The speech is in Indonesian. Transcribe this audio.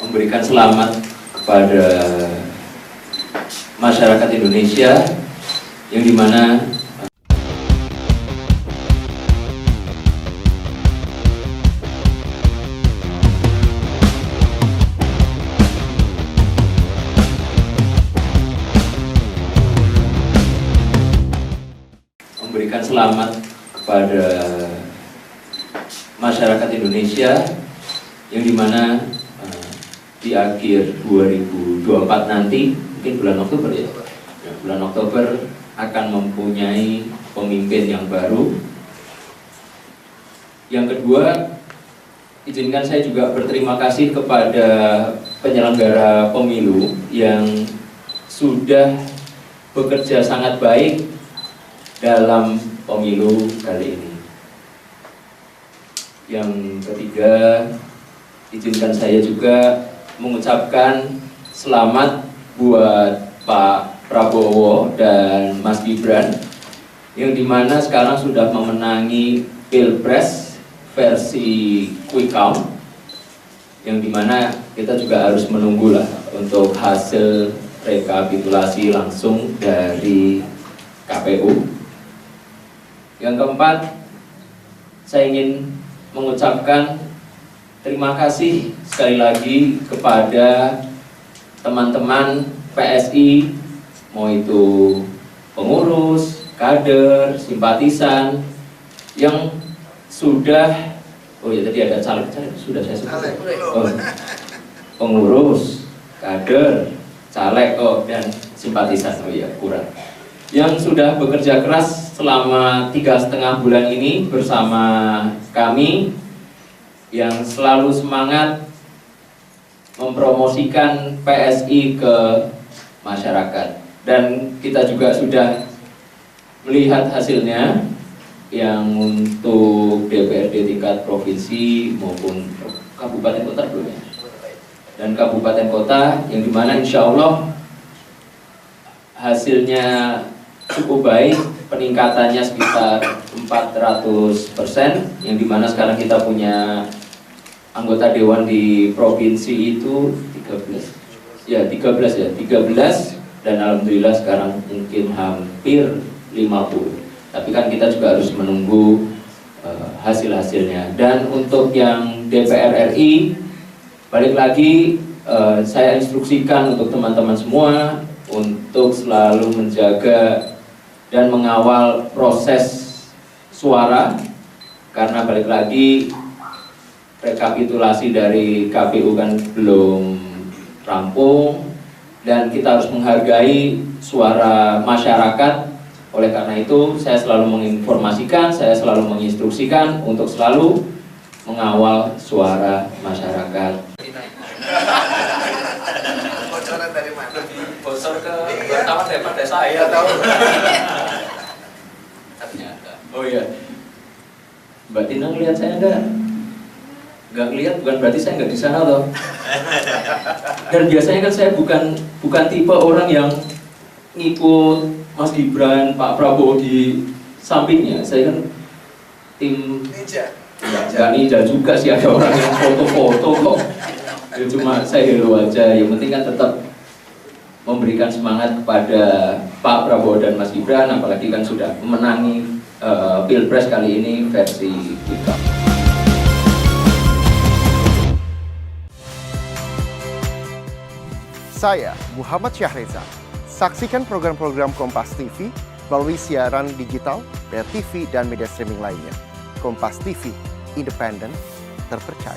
memberikan selamat kepada masyarakat Indonesia yang dimana memberikan selamat kepada masyarakat Indonesia yang dimana di akhir 2024 nanti, mungkin bulan Oktober ya, bulan Oktober akan mempunyai pemimpin yang baru. Yang kedua, izinkan saya juga berterima kasih kepada penyelenggara pemilu yang sudah bekerja sangat baik dalam pemilu kali ini. Yang ketiga, izinkan saya juga mengucapkan selamat buat Pak Prabowo dan Mas Gibran yang dimana sekarang sudah memenangi Pilpres versi quick count, yang dimana kita juga harus menunggulah untuk hasil rekapitulasi langsung dari KPU. Yang keempat, saya ingin mengucapkan terima kasih sekali lagi kepada teman-teman PSI, mau itu pengurus, kader, simpatisan, yang sudah, oh ya tadi ada caleg sudah saya sebut, pengurus, kader, caleg, dan simpatisan, oh ya kurang, yang sudah bekerja keras selama 3,5 bulan ini bersama kami, yang selalu semangat mempromosikan PSI ke masyarakat. Dan kita juga sudah melihat hasilnya, yang untuk DPRD tingkat provinsi maupun kabupaten kota belum ya, dan kabupaten kota, yang dimana insya Allah hasilnya cukup baik, peningkatannya sekitar 400%, yang dimana sekarang kita punya anggota dewan di provinsi itu 13, dan alhamdulillah sekarang mungkin hampir 50. Tapi kan kita juga harus menunggu hasil-hasilnya. Dan untuk yang DPR RI, balik lagi saya instruksikan untuk teman-teman semua untuk selalu menjaga dan mengawal proses suara, karena balik lagi rekapitulasi dari KPU kan belum rampung, dan kita harus menghargai suara masyarakat. Oleh karena itu saya selalu menginformasikan, saya selalu menginstruksikan untuk selalu mengawal suara masyarakat. Bocoran dari mana? Bocor ke wartawan daripada saya tahu. Oh iya, Mbak Tina ngelihat saya enggak? Nggak ngelihat bukan berarti saya nggak di sana loh. Dan biasanya kan saya bukan tipe orang yang ngikut Mas Gibran, Pak Prabowo di sampingnya. Saya kan tim ninja. Nggak ninja juga sih, ada orang yang foto-foto kok. Ya, cuma saya hello aja. Yang penting kan tetap memberikan semangat kepada Pak Prabowo dan Mas Gibran, apalagi kan sudah memenangi Pilpres kali ini versi kita. Saya Muhammad Syahreza. Saksikan program-program Kompas TV melalui siaran digital, pay TV, dan media streaming lainnya. Kompas TV, independen, terpercaya.